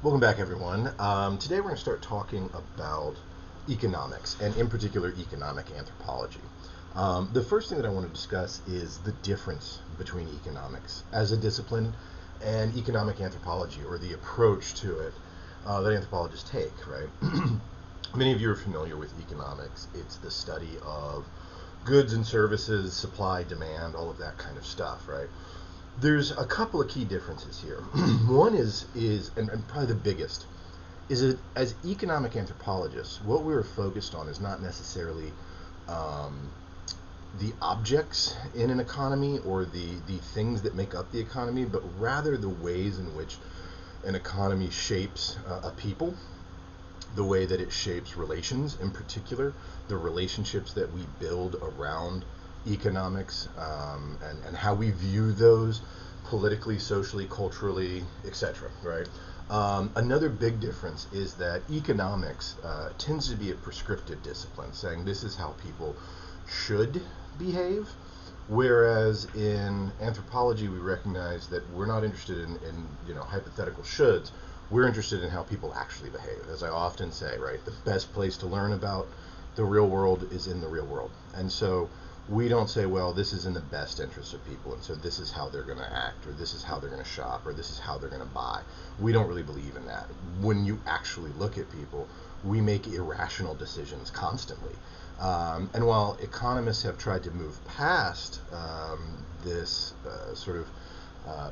Welcome back, everyone. Today we're going to start talking about economics, and in particular, economic anthropology. The first thing that I want to discuss is the difference between economics as a discipline and economic anthropology, or the approach to it that anthropologists take, right? Many of you are familiar with economics. It's the study of goods and services, supply, demand, all of that kind of stuff, right? There's a couple of key differences here. One and probably the biggest, is that as economic anthropologists, what we're focused on is not necessarily um, the objects in an economy or the things that make up the economy, but rather the ways in which an economy shapes a people, the way that it shapes relations, in particular, the relationships that we build around economics, and how we view those politically, socially, culturally, etc. Right? Another big difference is that economics tends to be a prescriptive discipline, saying this is how people should behave. Whereas in anthropology, we recognize that we're not interested in hypothetical shoulds. We're interested in how people actually behave. As I often say, right, the best place to learn about the real world is in the real world. And so we don't say, well, this is in the best interest of people, and so this is how they're going to act, or this is how they're going to shop, or this is how they're going to buy. We don't really believe in that. When you actually look at people, we make irrational decisions constantly. And while economists have tried to move past this sort of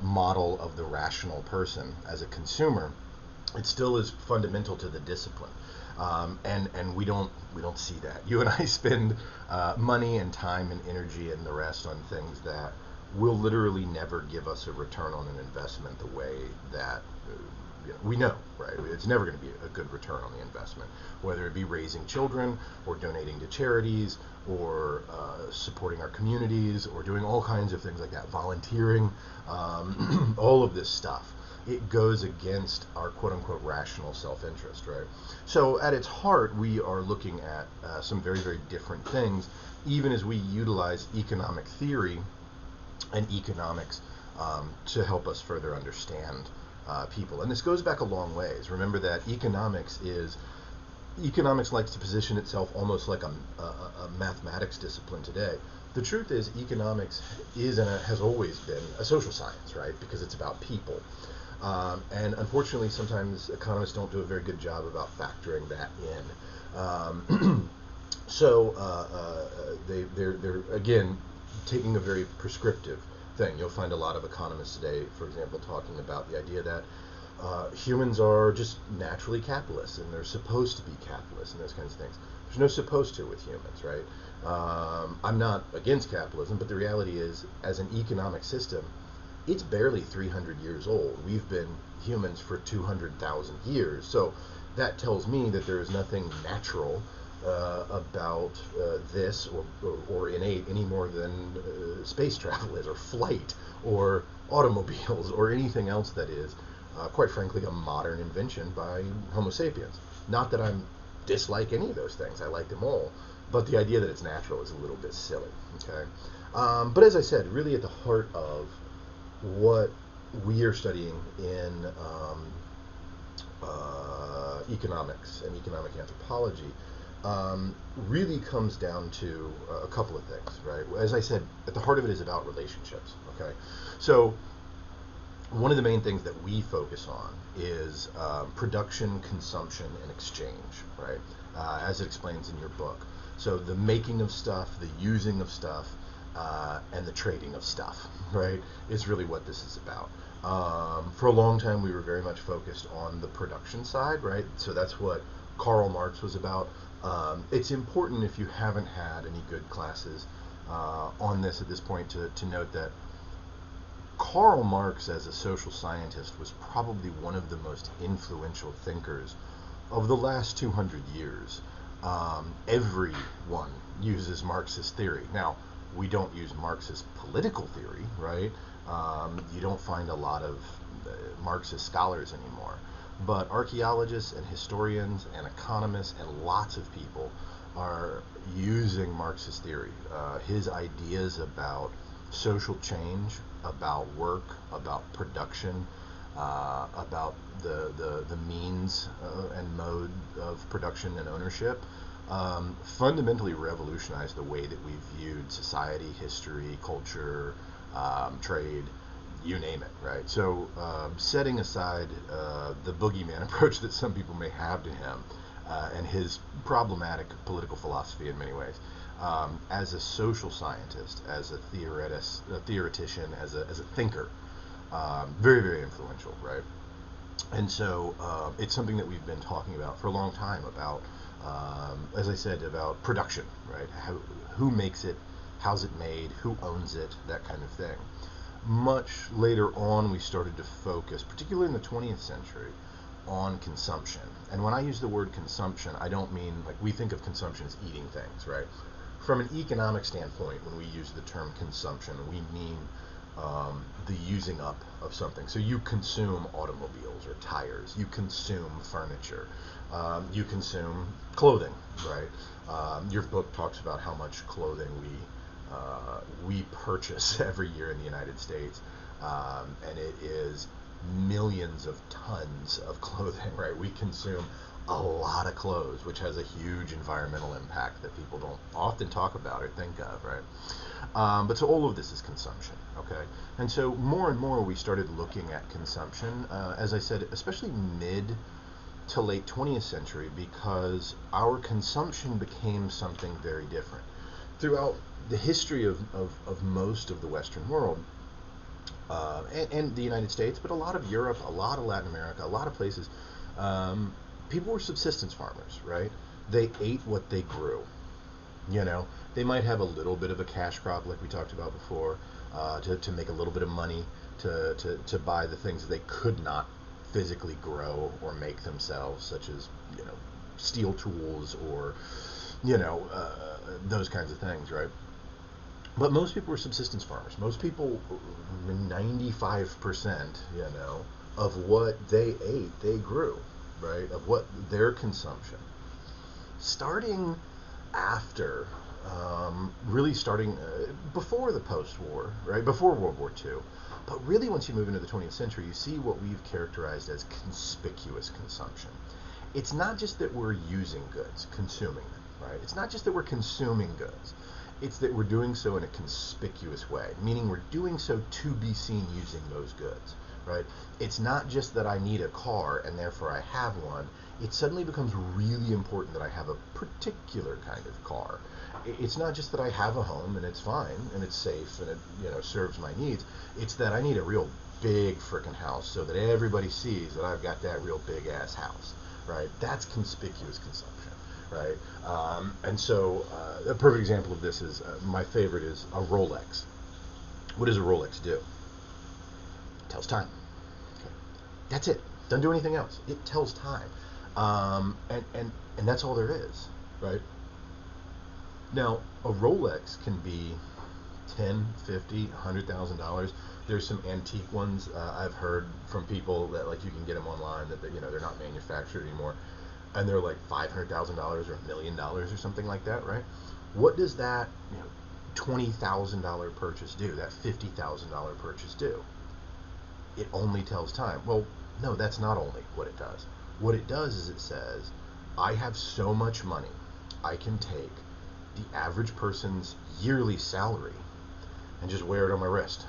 model of the rational person as a consumer, it still is fundamental to the discipline. And we don't see that. You and I spend money and time and energy and the rest on things that will literally never give us a return on an investment the way that we know, right? It's never going to be a good return on the investment, whether it be raising children or donating to charities or supporting our communities or doing all kinds of things like that, volunteering, all of this stuff. It goes against our quote unquote rational self interest, right? So, at its heart, we are looking at some very, very different things, even as we utilize economic theory and economics to help us further understand people. And this goes back a long ways. Remember that economics likes to position itself almost like a mathematics discipline today. The truth is, economics is and has always been a social science, right? Because it's about people. And unfortunately, sometimes economists don't do a very good job about factoring that in. They're again taking a very prescriptive thing. You'll find a lot of economists today, for example, talking about the idea that humans are just naturally capitalists and they're supposed to be capitalists and those kinds of things. There's no supposed to with humans, right? I'm not against capitalism, but the reality is, as an economic system, it's barely 300 years old. We've been humans for 200,000 years. So that tells me that there is nothing natural about this or innate any more than space travel is, or flight, or automobiles, or anything else that is, quite frankly, a modern invention by Homo sapiens. Not that I'm dislike any of those things. I like them all. But the idea that it's natural is a little bit silly. Okay. But as I said, really at the heart of what we are studying in economics and economic anthropology really comes down to a couple of things, right? As I said, at the heart of it is about relationships, okay? So one of the main things that we focus on is production, consumption, and exchange, right? As it explains in your book. So the making of stuff, the using of stuff, and the trading of stuff, right, is really what this is about. For a long time, we were very much focused on the production side, right? So that's what Karl Marx was about. It's important, if you haven't had any good classes on this at this point, to note that Karl Marx, as a social scientist, was probably one of the most influential thinkers of the last 200 years. Everyone uses Marxist theory. Now, we don't use Marxist political theory, right? You don't find a lot of Marxist scholars anymore. But archaeologists and historians and economists and lots of people are using Marxist theory. His ideas about social change, about work, about production, about the means and mode of production and ownership, fundamentally revolutionized the way that we viewed society, history, culture, trade, you name it, right? So, setting aside the boogeyman approach that some people may have to him and his problematic political philosophy in many ways, as a social scientist, as a theoretician, as a thinker, very, very influential, right? And so it's something that we've been talking about for a long time about, as I said, about production, right? Who makes it, how's it made, who owns it, that kind of thing. Much later on, we started to focus, particularly in the 20th century, on consumption. And when I use the word consumption, I don't mean like we think of consumption as eating things, right? From an economic standpoint, when we use the term consumption, we mean the using up of something. So you consume automobiles or tires, you consume furniture, you consume clothing, right? Your book talks about how much clothing we purchase every year in the United States, and it is millions of tons of clothing, right? We consume a lot of clothes, which has a huge environmental impact that people don't often talk about or think of, right? But so all of this is consumption, okay? And so more and more we started looking at consumption, as I said, especially mid to late 20th century, because our consumption became something very different. Throughout the history of most of the Western world, and the United States, but a lot of Europe, a lot of Latin America, a lot of places, people were subsistence farmers, right? They ate what they grew. You know, they might have a little bit of a cash crop, like we talked about before, to make a little bit of money to buy the things that they could not physically grow or make themselves, such as, you know, steel tools or, you know, those kinds of things, right? But most people were subsistence farmers. Most people, 95%, you know, of what they ate, they grew, right? Of what their consumption. Starting after, really starting before the post-war, right? Before World War II. But really, once you move into the 20th century, you see what we've characterized as conspicuous consumption. It's not just that we're using goods, consuming them, right? It's not just that we're consuming goods. It's that we're doing so in a conspicuous way, meaning we're doing so to be seen using those goods, right? It's not just that I need a car and therefore I have one. It suddenly becomes really important that I have a particular kind of car. It's not just that I have a home and it's fine and it's safe and it, you know, serves my needs. It's that I need a real big frickin' house so that everybody sees that I've got that real big ass house, right? That's conspicuous consumption, right? And so a perfect example of this is my favorite is a Rolex. What does a Rolex do? It tells time. Okay. That's it. Doesn't do anything else. It tells time, and that's all there is, right? Now a Rolex can be 10, 50, $100,000. There's some antique ones I've heard from people that like you can get them online that you know they're not manufactured anymore, and they're like $500,000 or $1,000,000 or something like that, right? What does that, you know, $20,000 purchase do? That $50,000 purchase do? It only tells time. Well, no, that's not only what it does. What it does is it says, I have so much money, I can take the average person's yearly salary and just wear it on my wrist,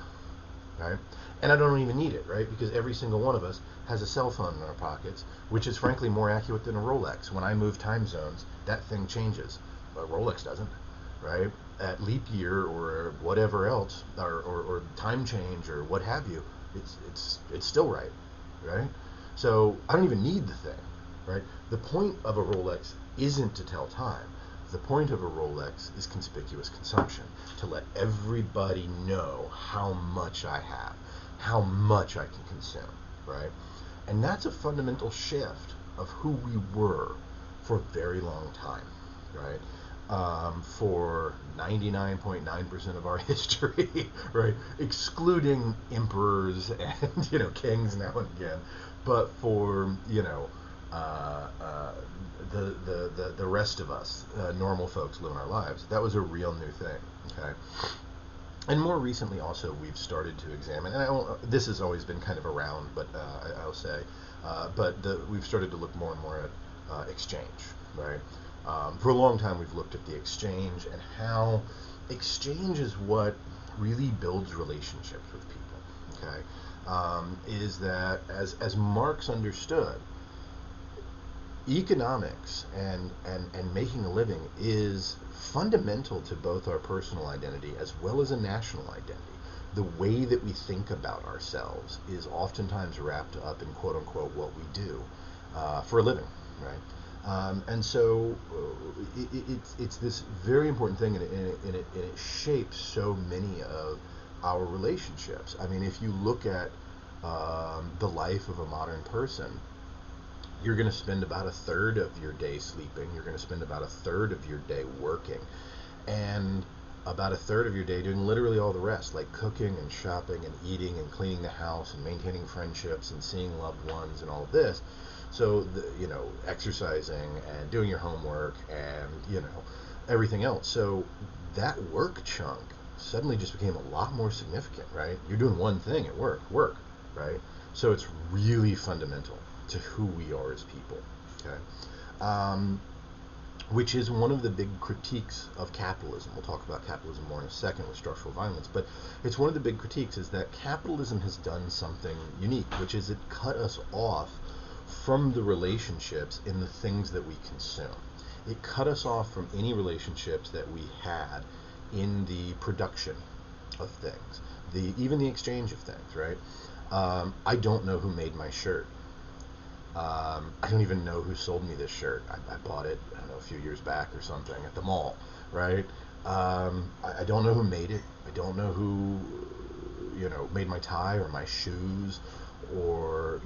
right? And I don't even need it, right? Because every single one of us has a cell phone in our pockets, which is frankly more accurate than a Rolex. When I move time zones, that thing changes. But Rolex doesn't, right? At leap year or whatever else, or time change or what have you, it's still right, right? So I don't even need the thing, right? The point of a Rolex isn't to tell time. The point of a Rolex is conspicuous consumption, to let everybody know how much I have, how much I can consume, right? And that's a fundamental shift of who we were for a very long time, right? For 99.9% of our history, right? Excluding emperors and, you know, kings now and again, but for, you know, the rest of us, normal folks living our lives, that was a real new thing, okay? And more recently, also, we've started to examine, and this has always been kind of around, but I'll say, we've started to look more and more at exchange, right? For a long time, we've looked at the exchange and how exchange is what really builds relationships with people. Okay, is that as Marx understood, economics and making a living is fundamental to both our personal identity as well as a national identity. The way that we think about ourselves is oftentimes wrapped up in quote unquote what we do for a living, right? And so it's this very important thing, and it shapes so many of our relationships. I mean, if you look at the life of a modern person, you're going to spend about a third of your day sleeping. You're going to spend about a third of your day working, and about a third of your day doing literally all the rest, like cooking and shopping and eating and cleaning the house and maintaining friendships and seeing loved ones and all of this. So, exercising and doing your homework and, everything else. So that work chunk suddenly just became a lot more significant, right? You're doing one thing at work, right? So it's really fundamental to who we are as people, okay? Which is one of the big critiques of capitalism. We'll talk about capitalism more in a second with structural violence, but it's one of the big critiques is that capitalism has done something unique, which is it cut us off from the relationships in the things that we consume. It cut us off from any relationships that we had in the production of things, even the exchange of things, right? I don't know who made my shirt. I don't even know who sold me this shirt. I bought it, I don't know, a few years back or something at the mall, right? I don't know who made it. I don't know who, made my tie or my shoes or,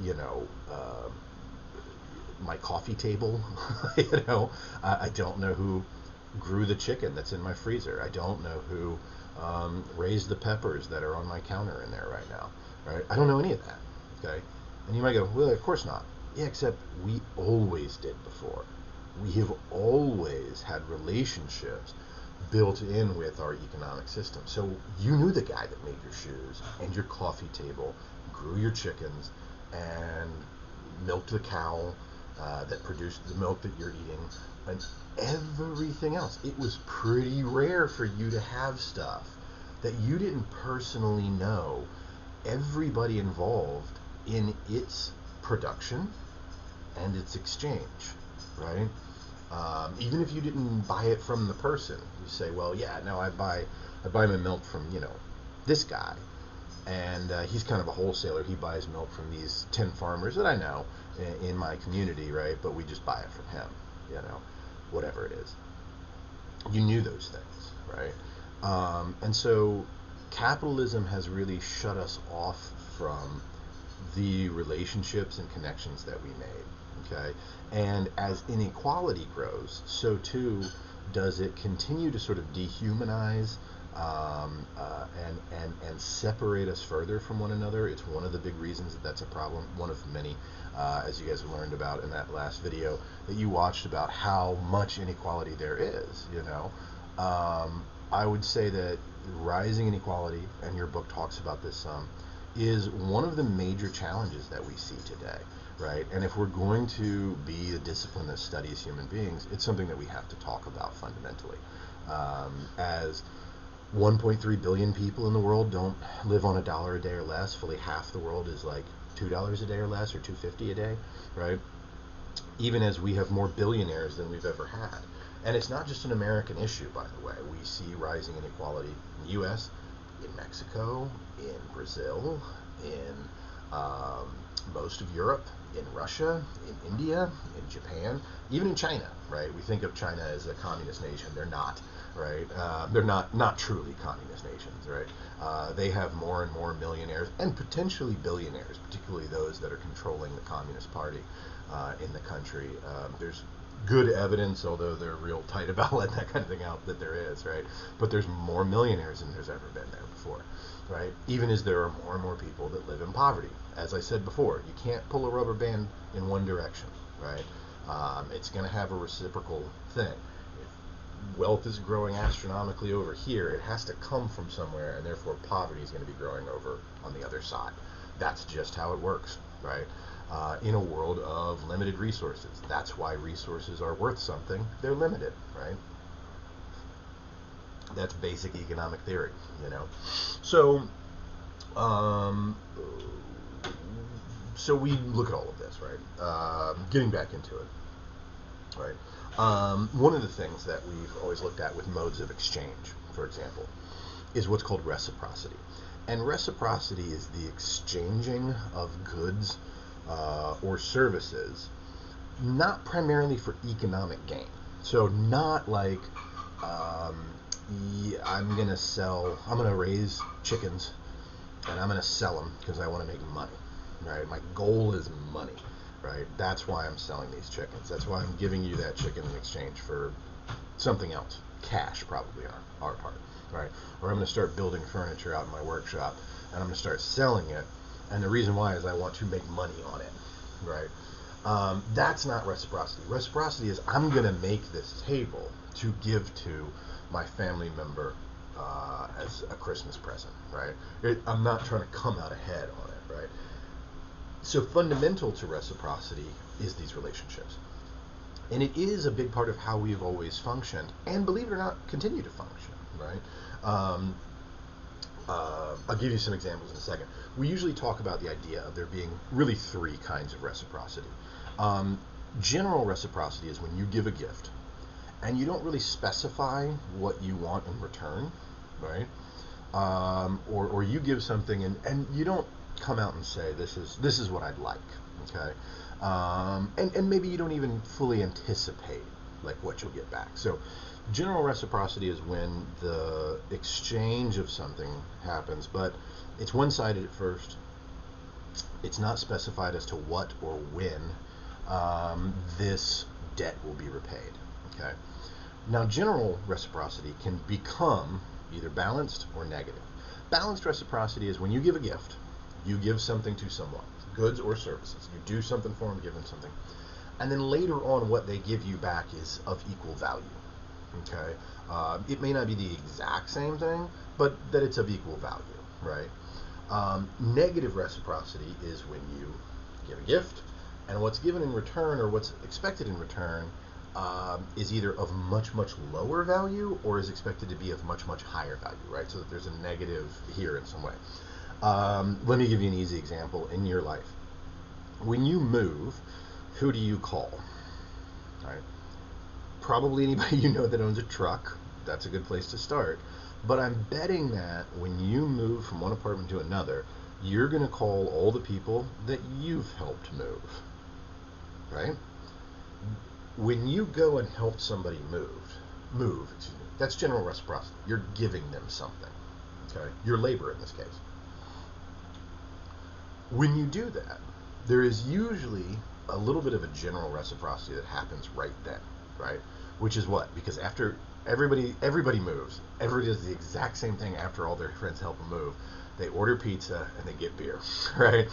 my coffee table. I don't know who grew the chicken that's in my freezer. I don't know who raised the peppers that are on my counter in there right now, right? I don't know any of that, okay? And you might go, well, of course not. Yeah, except we always did before. We have always had relationships built in with our economic system. So you knew the guy that made your shoes and your coffee table, grew your chickens, and milked the cow that produced the milk that you're eating, and everything else. It was pretty rare for you to have stuff that you didn't personally know everybody involved in its production and its exchange, right? Even if you didn't buy it from the person, you say, well, yeah, no, I buy my milk from, this guy, and he's kind of a wholesaler. He buys milk from these 10 farmers that I know in my community, right? But we just buy it from him, whatever it is. You knew those things, right? And so capitalism has really shut us off from the relationships and connections that we made, okay? And as inequality grows, so too does it continue to sort of dehumanize and separate us further from one another. It's one of the big reasons that that's a problem, one of many, as you guys learned about in that last video that you watched about how much inequality there is, I would say that rising inequality, and your book talks about this some, is one of the major challenges that we see today, right? And if we're going to be a discipline that studies human beings, it's something that we have to talk about fundamentally. As 1.3 billion people in the world don't live on $1 a day or less, fully half the world is like $2 a day or less, or $2.50 a day, right? Even as we have more billionaires than we've ever had. And it's not just an American issue, by the way. We see rising inequality in the U.S., in Mexico, in Brazil, in most of Europe, in Russia, in India, in Japan, even in China, right? We think of China as a communist nation. They're not, right? They're not truly communist nations, right? They have more and more millionaires and potentially billionaires, particularly those that are controlling the Communist Party in the country. There's good evidence, although they're real tight about letting that kind of thing out, that there is, right? But there's more millionaires than there's ever been there before, right? Even as there are more and more people that live in poverty. As I said before, you can't pull a rubber band in one direction, right? It's going to have a reciprocal thing. wealth is growing astronomically over here, it has to come from somewhere, and therefore poverty is going to be growing over on the other side. That's just how it works, right? In a world of limited resources. That's why resources are worth something. They're limited, right? That's basic economic theory, you know. So, um, so we look at all of this, right? Getting back into it, right? One of the things that we've always looked at with modes of exchange, for example, is what's called reciprocity. And reciprocity is the exchanging of goods or services, not primarily for economic gain. So not like I'm going to raise chickens and I'm going to sell them because I want to make money, right? My goal is money, right? That's why I'm selling these chickens. That's why I'm giving you that chicken in exchange for something else, cash probably on our part, right? Or I'm going to start building furniture out in my workshop and I'm going to start selling it. And the reason why is I want to make money on it, right? That's not reciprocity. Reciprocity is I'm going to make this table to give to my family member as a Christmas present, right? I'm not trying to come out ahead on it, right? So fundamental to reciprocity is these relationships. And it is a big part of how we've always functioned, and believe it or not, continue to function, right? I'll give you some examples in a second. We usually talk about the idea of there being really three kinds of reciprocity. General reciprocity is when you give a gift, and you don't really specify what you want in return, right? Or you give something and you don't come out and say this is what I'd like, okay? And maybe you don't even fully anticipate like what you'll get back. So general reciprocity is when the exchange of something happens, but it's one-sided at first. It's not specified as to what or when this debt will be repaid. Okay. Now, general reciprocity can become either balanced or negative. Balanced reciprocity is when you give a gift, you give something to someone, goods or services. You do something for them, give them something. And then later on, what they give you back is of equal value. Okay. It may not be the exact same thing, but that it's of equal value, right? Negative reciprocity is when you give a gift, and what's given in return or what's expected in return is either of much, much lower value or is expected to be of much, much higher value, right? So that there's a negative here in some way. Let me give you an easy example in your life. When you move, who do you call? Right? Probably anybody you know that owns a truck. That's a good place to start. But I'm betting that when you move from one apartment to another, you're going to call all the people that you've helped move, right? When you go and help somebody move, that's general reciprocity. You're giving them something, okay? Your labor in this case. When you do that, there is usually a little bit of a general reciprocity that happens right then, right? Which is what? Because after everybody moves, everybody does the exact same thing after all their friends help them move. They order pizza and they get beer, right?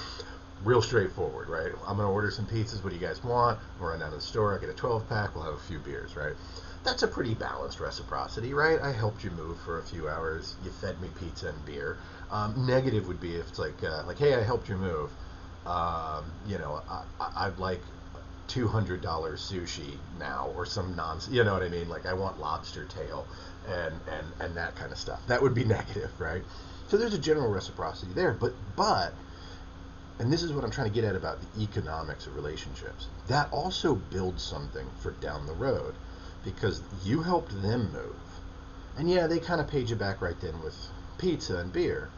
Real straightforward, right? I'm going to order some pizzas. What do you guys want? We'll run down to the store. I get a 12-pack. We'll have a few beers, right? That's a pretty balanced reciprocity, right? I helped you move for a few hours. You fed me pizza and beer. Negative would be if it's like, hey, I helped you move. I'd like $200 sushi now or some nonsense. You know what I mean? Like I want lobster tail and that kind of stuff. That would be negative, right? So there's a general reciprocity there, but and this is what I'm trying to get at about the economics of relationships. That also builds something for down the road because you helped them move. And yeah, they kind of paid you back right then with pizza and beer.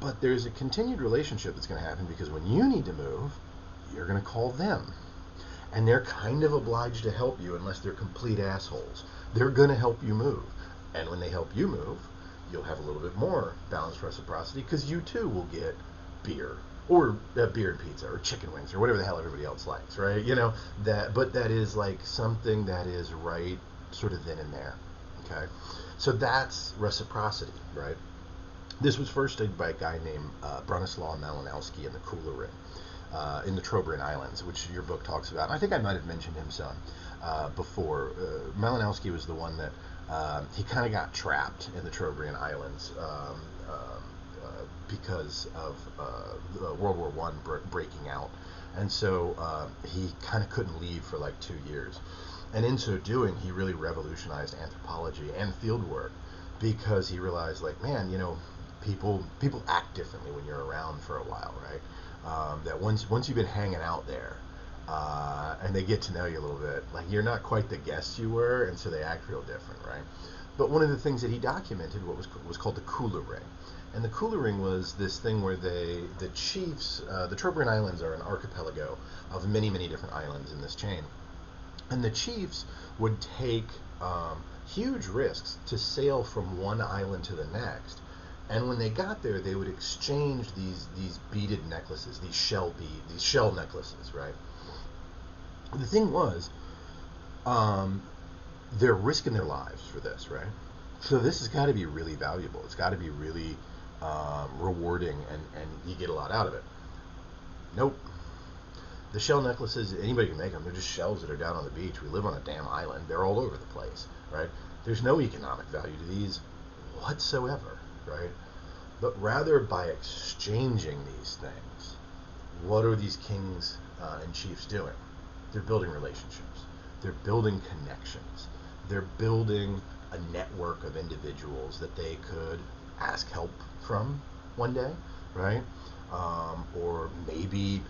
But there's a continued relationship that's going to happen because when you need to move, you're going to call them. And they're kind of obliged to help you unless they're complete assholes. They're going to help you move. And when they help you move, you'll have a little bit more balanced reciprocity because you too will get beer. Or beer and pizza, or chicken wings, or whatever the hell everybody else likes, right? You know, but that is like something that is right sort of then and there, okay? So that's reciprocity, right? This was first studied by a guy named Bronislaw Malinowski in the Cooler Ring. in the Trobriand Islands, which your book talks about. And I think I might have mentioned him some before. Malinowski was the one that he kind of got trapped in the Trobriand Islands because of World War One breaking out, and so he kind of couldn't leave for like 2 years. And in so doing, he really revolutionized anthropology and field work because he realized, like, man, people act differently when you're around for a while, right? That once you've been hanging out there, and they get to know you a little bit, like, you're not quite the guest you were, and so they act real different, right? But one of the things that he documented was called the Kula Ring. And the Kula Ring was this thing where the chiefs, the Trobriand Islands are an archipelago of many, many different islands in this chain. And the chiefs would take huge risks to sail from one island to the next. And when they got there, they would exchange these beaded necklaces, these shell necklaces, right? The thing was, they're risking their lives for this, right? So this has got to be really valuable. It's got to be really rewarding, and you get a lot out of it. Nope. The shell necklaces, anybody can make them. They're just shells that are down on the beach. We live on a damn island. They're all over the place, right? There's no economic value to these whatsoever, right? But rather, by exchanging these things, what are these kings and chiefs doing? They're building relationships. They're building connections. They're building a network of individuals that they could ask help from one day, right? Or maybe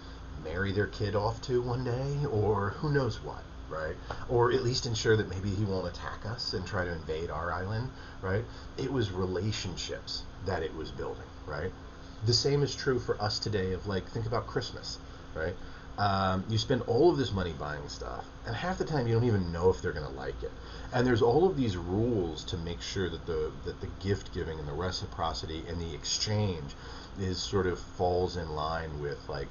marry their kid off to one day, or who knows what, right? Or at least ensure that maybe he won't attack us and try to invade our island, right? It was relationships that it was building, right? The same is true for us today of, like, think about Christmas, right? You spend all of this money buying stuff, and half the time you don't even know if they're going to like it. And there's all of these rules to make sure that the gift giving and the reciprocity and the exchange is sort of falls in line with, like,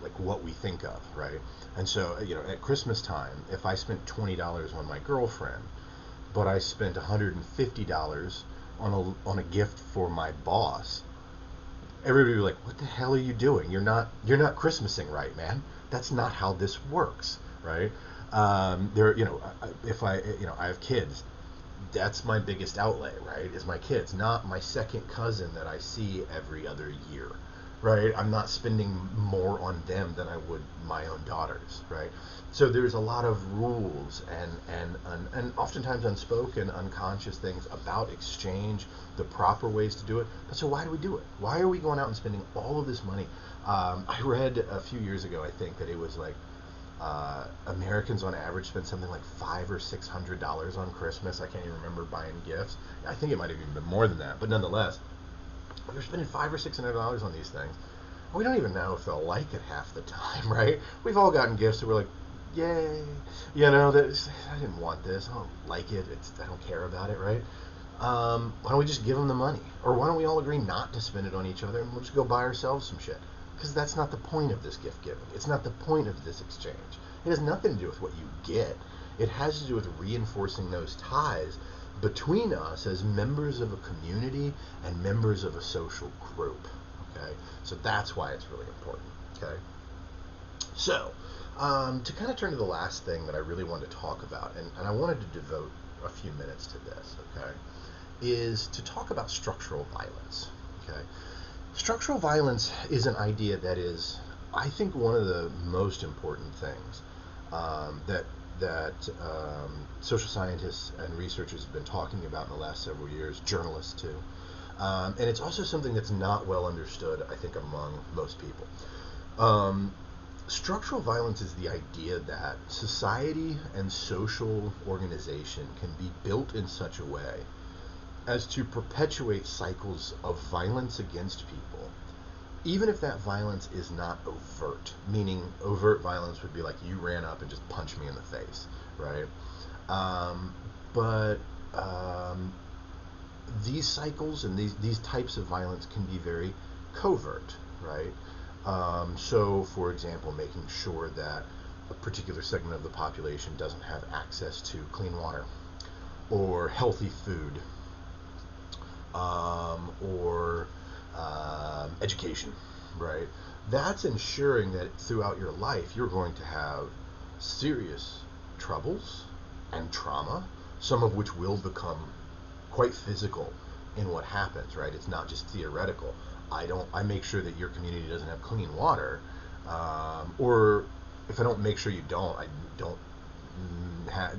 like what we think of, right? And so, at Christmas time, if I spent $20 on my girlfriend, but I spent $150 on a gift for my boss, everybody would be like, "What the hell are you doing? You're not Christmasing right, man. That's not how this works, right?" If I have kids, that's my biggest outlay, right? Is my kids, not my second cousin that I see every other year, right? I'm not spending more on them than I would my own daughters, right? So there's a lot of rules and oftentimes unspoken, unconscious things about exchange, the proper ways to do it. But so why do we do it? Why are we going out and spending all of this money? I read a few years ago, I think, that it was like Americans on average spend something like $500 or $600 on Christmas. I can't even remember buying gifts. I think it might have even been more than that, but nonetheless, we're spending $500 or $600 on these things. We don't even know if they'll like it half the time, right? We've all gotten gifts that we're like, yay, that I didn't want this. I don't like it. I don't care about it, right? Why don't we just give them the money? Or why don't we all agree not to spend it on each other and we'll just go buy ourselves some shit? Because that's not the point of this gift giving. It's not the point of this exchange. It has nothing to do with what you get. It has to do with reinforcing those ties between us as members of a community and members of a social group. Okay, so that's why it's really important. Okay, so to kind of turn to the last thing that I really wanted to talk about, and I wanted to devote a few minutes to this. Okay, is to talk about structural violence. Okay. Structural violence is an idea that is, I think, one of the most important things that social scientists and researchers have been talking about in the last several years, journalists too. And it's also something that's not well understood, I think, among most people. Structural violence is the idea that society and social organization can be built in such a way as to perpetuate cycles of violence against people, even if that violence is not overt, meaning overt violence would be like you ran up and just punched me in the face, right? But these cycles and these types of violence can be very covert, right? So, for example, making sure that a particular segment of the population doesn't have access to clean water or healthy food, or education, right? that's ensuring that throughout your life you're going to have serious troubles and trauma, some of which will become quite physical in what happens, right? It's not just theoretical. I make sure that your community doesn't have clean water, or if I don't make sure you don't, I don't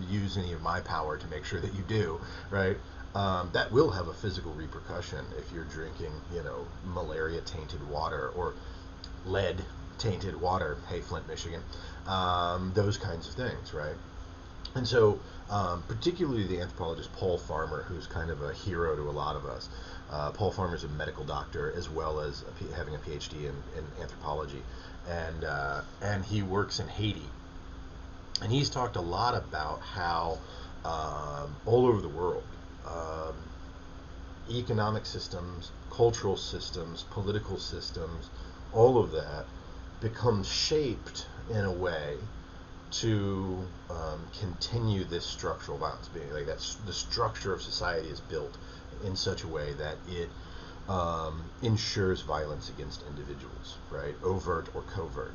use any of my power to make sure that you do, right? That will have a physical repercussion if you're drinking, malaria tainted water or lead tainted water. Hey, Flint, Michigan. Those kinds of things, right? And so, particularly the anthropologist Paul Farmer, who's kind of a hero to a lot of us. Paul Farmer is a medical doctor as well as having a PhD in anthropology, and he works in Haiti. And he's talked a lot about how all over the world, um, economic systems, cultural systems, political systems, all of that becomes shaped in a way to continue this structural violence. Being like that's the structure of society is built in such a way that it ensures violence against individuals, right, overt or covert.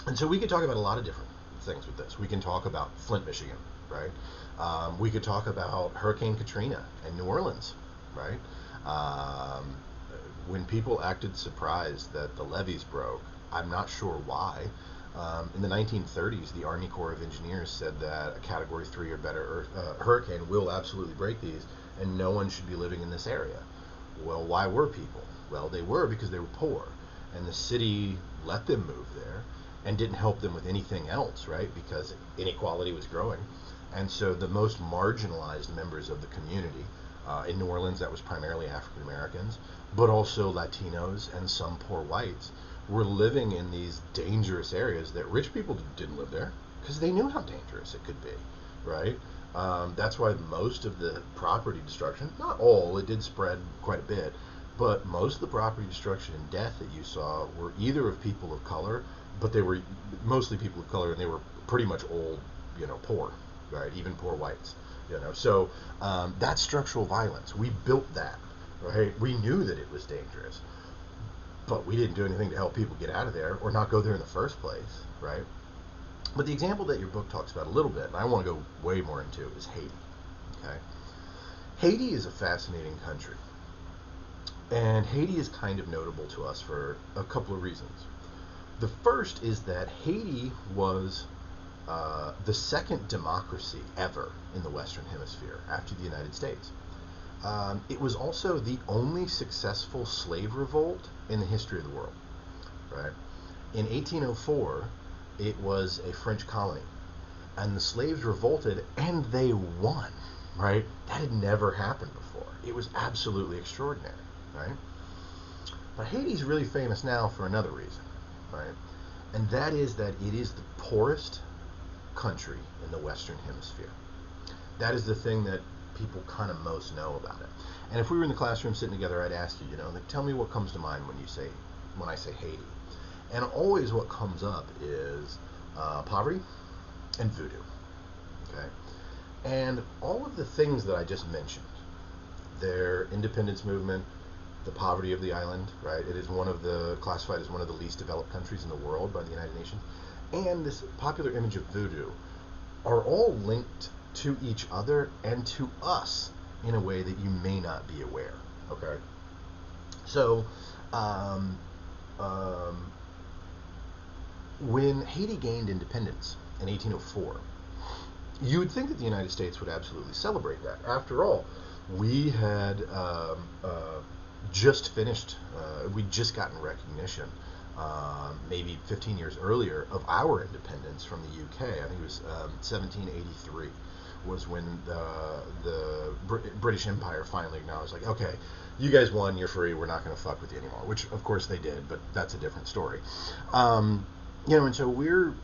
And so we could talk about a lot of different things with this. We can talk about Flint, Michigan, right? We could talk about Hurricane Katrina in New Orleans, right? Um, when people acted surprised that the levees broke, I'm not sure why. In the 1930s, the Army Corps of Engineers said that a Category 3 or better hurricane will absolutely break these, and no one should be living in this area. Well, why were people? Well, they were because they were poor, and the city let them move there and didn't help them with anything else, right? Because inequality was growing. And so the most marginalized members of the community, in New Orleans, that was primarily African Americans, but also Latinos and some poor whites, were living in these dangerous areas that rich people didn't live there because they knew how dangerous it could be, right? That's why most of the property destruction, not all, it did spread quite a bit, but most of the property destruction and death that you saw were either of people of color, but they were mostly people of color, and they were pretty much old, poor, right? Even poor whites, So that's structural violence. We built that, right? We knew that it was dangerous, but we didn't do anything to help people get out of there or not go there in the first place, right? But the example that your book talks about a little bit, and I want to go way more into, is Haiti. Okay, Haiti is a fascinating country, and Haiti is kind of notable to us for a couple of reasons. The first is that Haiti was the second democracy ever in the Western Hemisphere after the United States. It was also the only successful slave revolt in the history of the world. Right? In 1804, it was a French colony, and the slaves revolted, and they won. Right? That had never happened before. It was absolutely extraordinary. Right? But Haiti's really famous now for another reason. Right? And that is that it is the poorest country in the Western Hemisphere. That is the thing that people kind of most know about it. And if we were in the classroom sitting together, I'd ask you, like, tell me what comes to mind when I say Haiti. And always what comes up is poverty and voodoo. Okay, and all of the things that I just mentioned, their independence movement, the poverty of the island, right? It is classified as one of the least developed countries in the world by the United Nations, and this popular image of voodoo are all linked to each other and to us in a way that you may not be aware. Okay, so um, um, when Haiti gained independence in 1804, you would think that the United States would absolutely celebrate that. After all, we had just finished, we'd just gotten recognition, maybe 15 years earlier, of our independence from the UK. I think it was 1783 was when the British Empire finally acknowledged, like, okay, you guys won, you're free, we're not going to fuck with you anymore, which of course they did, but that's a different story. And so we're,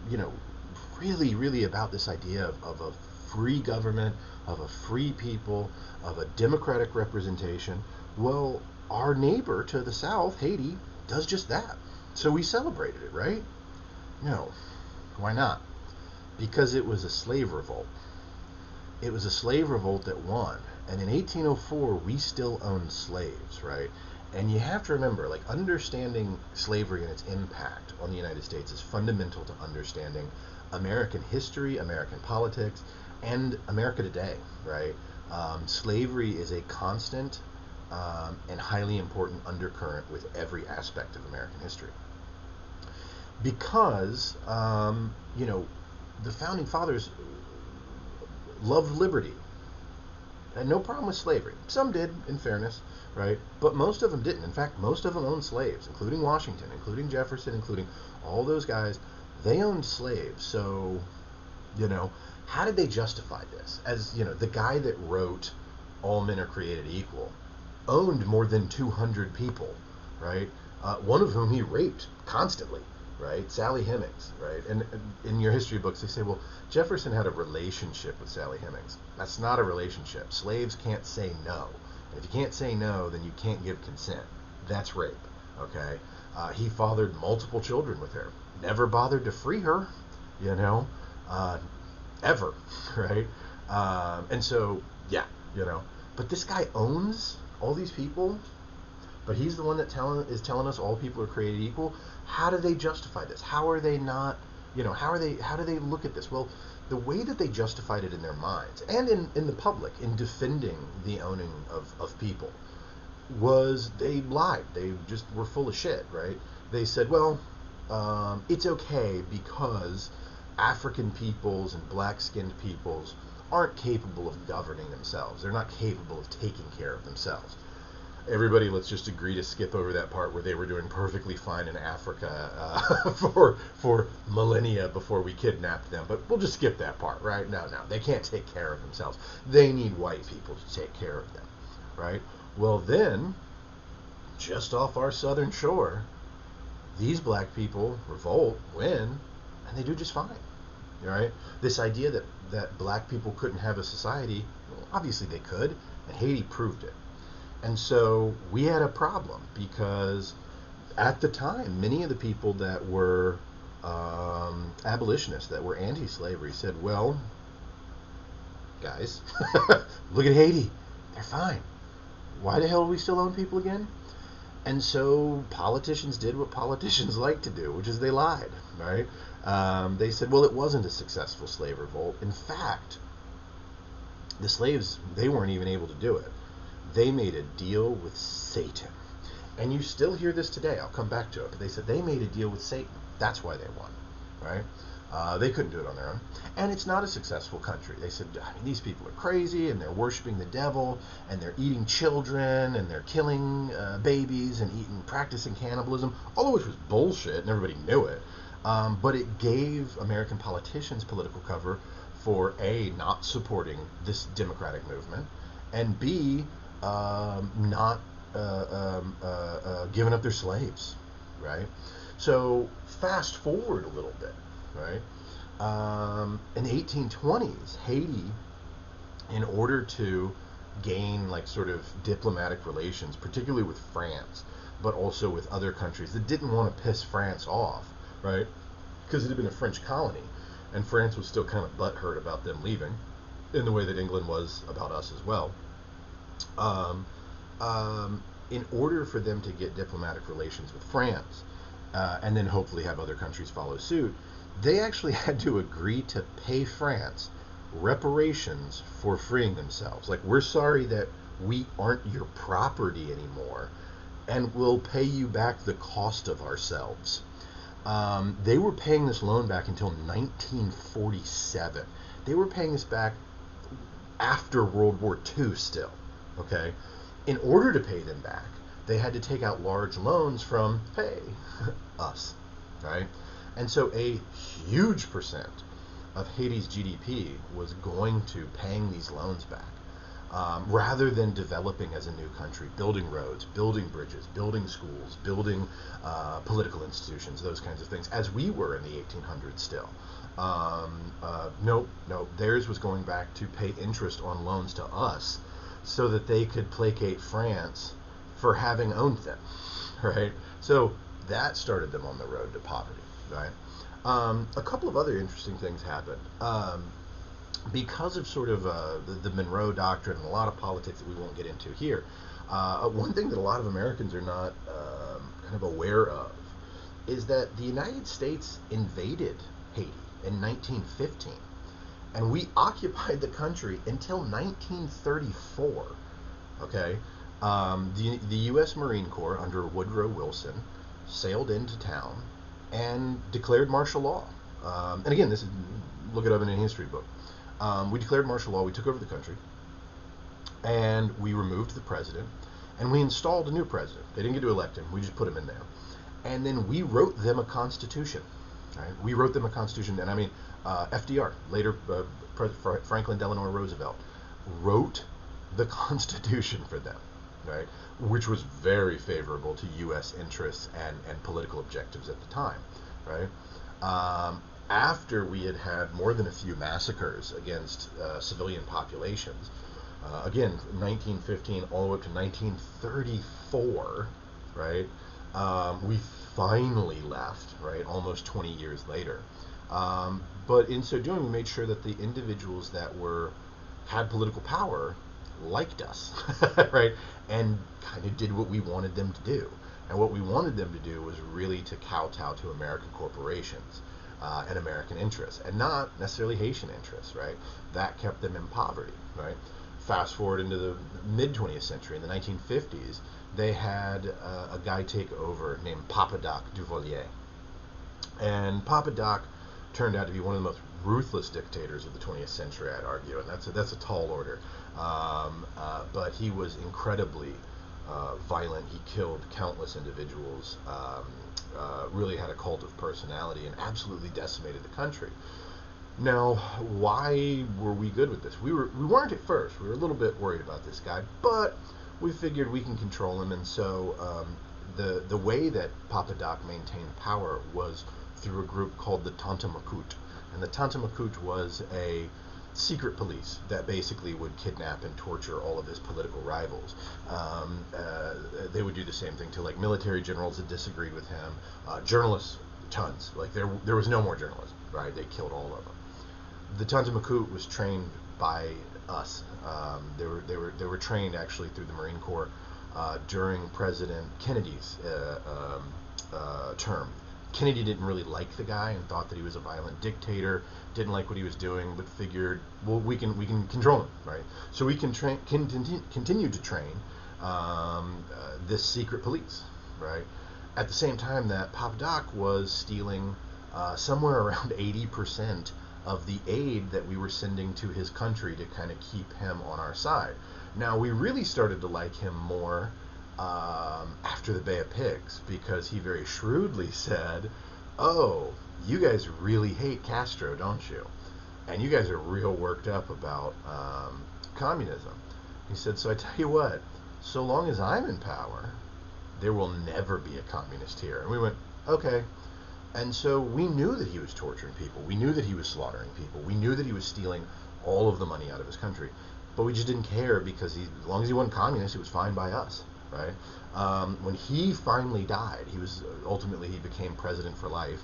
really, really about this idea of a free government, of a free people, of a democratic representation. Well, our neighbor to the south, Haiti, does just that. So we celebrated it, right? No. Why not? Because it was a slave revolt. It was a slave revolt that won. And in 1804, we still owned slaves, right? And you have to remember, like, understanding slavery and its impact on the United States is fundamental to understanding American history, American politics, and America today, right? Slavery is a constant and highly important undercurrent with every aspect of American history. Because, the founding fathers loved liberty, had no problem with slavery. Some did, in fairness, right? But most of them didn't. In fact, most of them owned slaves, including Washington, including Jefferson, including all those guys. They owned slaves. So, how did they justify this? As, the guy that wrote All Men Are Created Equal owned more than 200 people, right? One of whom he raped constantly, right? Sally Hemings, right? And in your history books, they say, well, Jefferson had a relationship with Sally Hemings. That's not a relationship. Slaves can't say no. And if you can't say no, then you can't give consent. That's rape, okay? He fathered multiple children with her. Never bothered to free her, ever, right? And so, yeah, But this guy owns all these people, but he's the one that is telling us all people are created equal. How do they justify this? How are they not, how do they look at this? Well, the way that they justified it in their minds and in the public in defending the owning of people was they lied. They just were full of shit, right? They said, well, it's okay because African peoples and black-skinned peoples aren't capable of governing themselves. They're not capable of taking care of themselves. Everybody, let's just agree to skip over that part where they were doing perfectly fine in Africa for millennia before we kidnapped them. But we'll just skip that part, right? No, they can't take care of themselves. They need white people to take care of them, right? Well, then, just off our southern shore, these black people revolt, win, and they do just fine, right? This idea that black people couldn't have a society, well, obviously they could, and Haiti proved it. And so we had a problem because at the time, many of the people that were abolitionists, that were anti-slavery, said, well, guys, look at Haiti. They're fine. Why the hell do we still own people again? And so politicians did what politicians like to do, which is they lied, right? They said, well, it wasn't a successful slave revolt. In fact, the slaves, they weren't even able to do it. They made a deal with Satan. And you still hear this today. I'll come back to it. But they said they made a deal with Satan. That's why they won, right? They couldn't do it on their own. And it's not a successful country. They said, these people are crazy, and they're worshiping the devil, and they're eating children, and they're killing babies, and practicing cannibalism, all of which was bullshit, and everybody knew it. But it gave American politicians political cover for, A, not supporting this democratic movement, and B, not giving up their slaves, right? So fast forward a little bit, right? In the 1820s, Haiti, in order to gain like sort of diplomatic relations, particularly with France, but also with other countries that didn't want to piss France off, right? Because it had been a French colony, and France was still kind of butthurt about them leaving, in the way that England was about us as well. In order for them to get diplomatic relations with France, and then hopefully have other countries follow suit, they actually had to agree to pay France reparations for freeing themselves. Like, we're sorry that we aren't your property anymore, and we'll pay you back the cost of ourselves. They were paying this loan back until 1947. They were paying this back after World War II still, okay? In order to pay them back, they had to take out large loans from, hey, us, right? And so a huge percent of Haiti's GDP was going to paying these loans back, rather than developing as a new country, building roads, building bridges, building schools, building political institutions, those kinds of things, as we were in the 1800s still. Nope, theirs was going back to pay interest on loans to us so that they could placate France for having owned them, right? So that started them on the road to poverty, right? A couple of other interesting things happened. Because of sort of the Monroe Doctrine and a lot of politics that we won't get into here, One thing that a lot of Americans are not kind of aware of is that the United States invaded Haiti in 1915, and we occupied the country until 1934. Okay, the U.S. Marine Corps under Woodrow Wilson sailed into town and declared martial law. And again, this is look it up in a history book. We declared martial law. We took over the country, and we removed the president, and we installed a new president. They didn't get to elect him. We just put him in there, and then we wrote them a constitution. Right? We wrote them a constitution, and I mean, FDR, later Franklin Delano Roosevelt, wrote the Constitution for them, right? Which was very favorable to U.S. interests and political objectives at the time, right? After we had had more than a few massacres against civilian populations, again, 1915 all the way up to 1934, right? We finally left, right? Almost 20 years later. But in so doing, we made sure that the individuals that had political power liked us, right? And kind of did what we wanted them to do. And what we wanted them to do was really to kowtow to American corporations and American interests, and not necessarily Haitian interests, right? That kept them in poverty, right? Fast forward into the mid 20th century, in the 1950s, they had a guy take over named Papa Doc Duvalier. And Papa Doc turned out to be one of the most ruthless dictators of the 20th century, I'd argue, and that's a tall order. But he was incredibly violent. He killed countless individuals, really had a cult of personality, and absolutely decimated the country. Now, why were we good with this? We weren't at first. We were a little bit worried about this guy, but we figured we can control him, and so the way that Papa Doc maintained power was through a group called the Tanta Makut. And the Tanta Makut was a secret police that basically would kidnap and torture all of his political rivals. They would do the same thing to like military generals that disagreed with him, journalists, tons. Like there was no more journalism, right? They killed all of them. The Tanta Makut was trained by us. They were trained actually through the Marine Corps during President Kennedy's term. Kennedy didn't really like the guy and thought that he was a violent dictator, didn't like what he was doing, but figured, well, we can control him, right? So we can continue to train this secret police, right? At the same time that Papa Doc was stealing somewhere around 80% of the aid that we were sending to his country to kind of keep him on our side. Now, we really started to like him more after the Bay of Pigs, because he very shrewdly said, oh, you guys really hate Castro, don't you? And you guys are real worked up about communism. He said, so I tell you what, so long as I'm in power, there will never be a communist here. And we went, okay. And so we knew that he was torturing people. We knew that he was slaughtering people. We knew that he was stealing all of the money out of his country. But we just didn't care, because as long as he wasn't communist, it was fine by us. Right? When he finally died, he became president for life.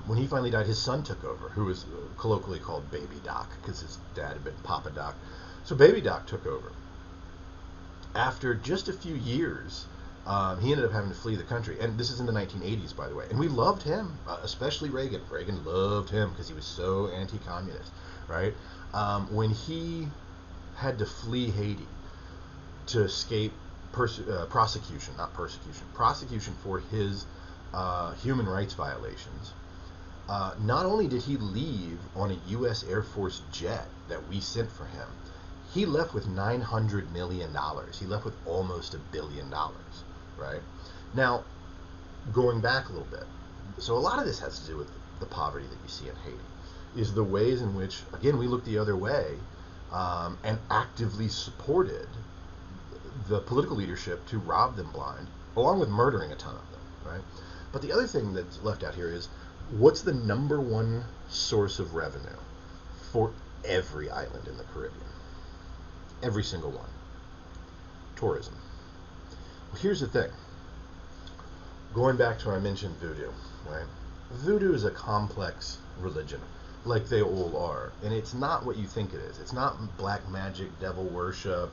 When he finally died, his son took over, who was colloquially called Baby Doc, because his dad had been Papa Doc. So Baby Doc took over. After just a few years, he ended up having to flee the country. And this is in the 1980s, by the way. And we loved him, especially Reagan. Reagan loved him because he was so anti-communist, right? When he had to flee Haiti to escape prosecution for his human rights violations, not only did he leave on a U.S. Air Force jet that we sent for him, he left with $900 million. He left with almost $1 billion, right? Now, going back a little bit, so a lot of this has to do with the poverty that you see in Haiti, is the ways in which, again, we looked the other way and actively supported the political leadership to rob them blind, along with murdering a ton of them, right? But the other thing that's left out here is, what's the number one source of revenue for every island in the Caribbean? Every single one. Tourism. Well, here's the thing. Going back to when I mentioned voodoo, right? Voodoo is a complex religion, like they all are, and it's not what you think it is. It's not black magic, devil worship,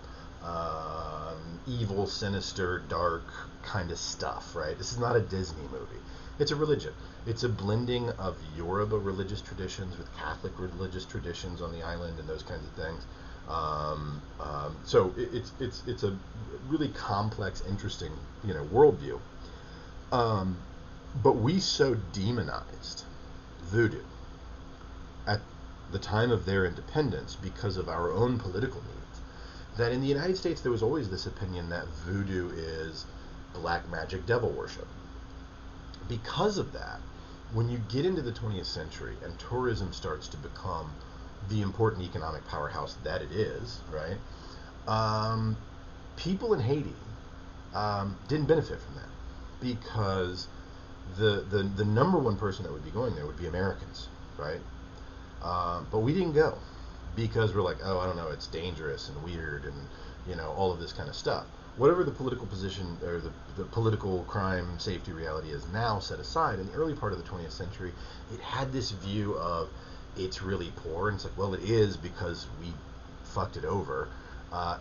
evil, sinister, dark kind of stuff, right? This is not a Disney movie. It's a religion. It's a blending of Yoruba religious traditions with Catholic religious traditions on the island and those kinds of things. It's a really complex, interesting, worldview. But we so demonized voodoo at the time of their independence because of our own political needs that in the United States there was always this opinion that voodoo is black magic devil worship. Because of that, when you get into the 20th century and tourism starts to become the important economic powerhouse that it is, right? People in Haiti didn't benefit from that because the number one person that would be going there would be Americans, right? But we didn't go because we're like, oh, I don't know, it's dangerous and weird and all of this kind of stuff. Whatever the political position or the political crime safety reality is now set aside, in the early part of the 20th century, it had this view of it's really poor, and it's like, well, it is because we fucked it over,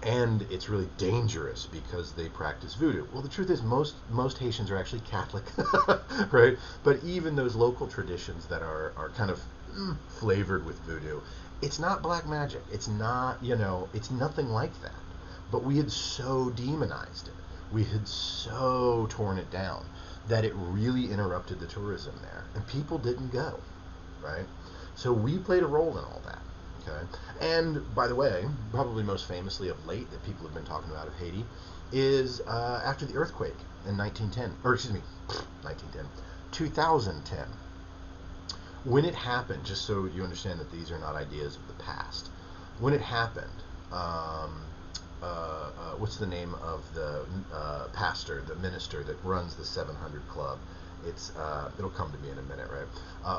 and it's really dangerous because they practice voodoo. Well, the truth is most Haitians are actually Catholic, right? But even those local traditions that are kind of flavored with voodoo, it's not black magic. It's not, it's nothing like that. But we had so demonized it. We had so torn it down that it really interrupted the tourism there. And people didn't go, right? So we played a role in all that, okay? And by the way, probably most famously of late that people have been talking about of Haiti is after the earthquake in 2010. When it happened, just so you understand that these are not ideas of the past, when it happened, what's the name of the pastor, the minister that runs the 700 Club? It'll come to me in a minute, right?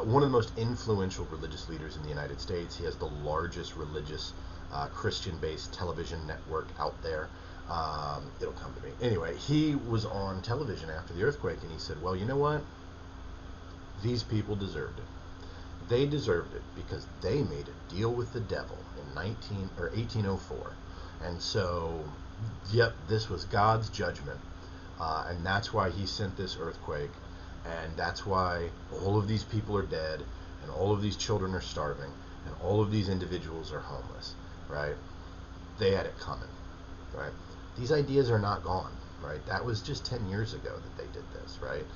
One of the most influential religious leaders in the United States. He has the largest religious Christian-based television network out there. It'll come to me. Anyway, he was on television after the earthquake, and he said, well, you know what? These people deserved it. They deserved it because they made a deal with the devil in 1804. And so, yep, this was God's judgment, and that's why he sent this earthquake, and that's why all of these people are dead, and all of these children are starving, and all of these individuals are homeless, right? They had it coming, right? These ideas are not gone, right? That was just 10 years ago that they did this, right?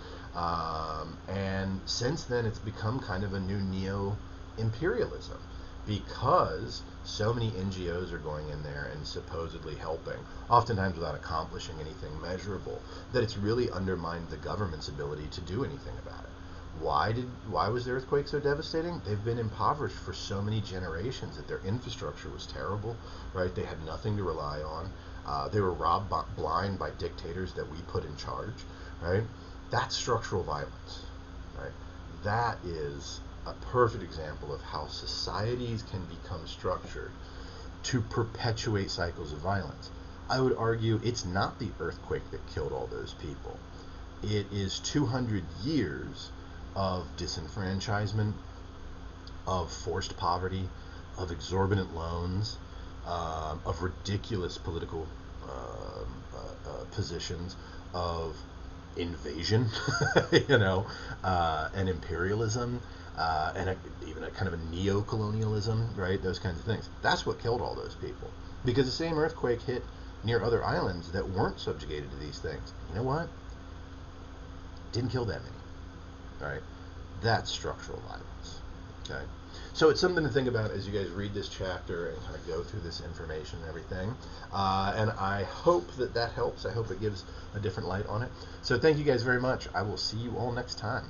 And since then, it's become kind of a new neo-imperialism, because so many NGOs are going in there and supposedly helping, oftentimes without accomplishing anything measurable, that it's really undermined the government's ability to do anything about it. Why was the earthquake so devastating? They've been impoverished for so many generations that their infrastructure was terrible, right? They had nothing to rely on. They were robbed blind by dictators that we put in charge, right? That's structural violence, right? That is a perfect example of how societies can become structured to perpetuate cycles of violence. I would argue it's not the earthquake that killed all those people. It is 200 years of disenfranchisement, of forced poverty, of exorbitant loans, of ridiculous political positions, of invasion, and imperialism, and even a kind of a neo-colonialism, right? Those kinds of things. That's what killed all those people. Because the same earthquake hit near other islands that weren't subjugated to these things. You know what? Didn't kill that many, right? That's structural violence, okay? So it's something to think about as you guys read this chapter and kind of go through this information and everything. And I hope that helps. I hope it gives a different light on it. So thank you guys very much. I will see you all next time.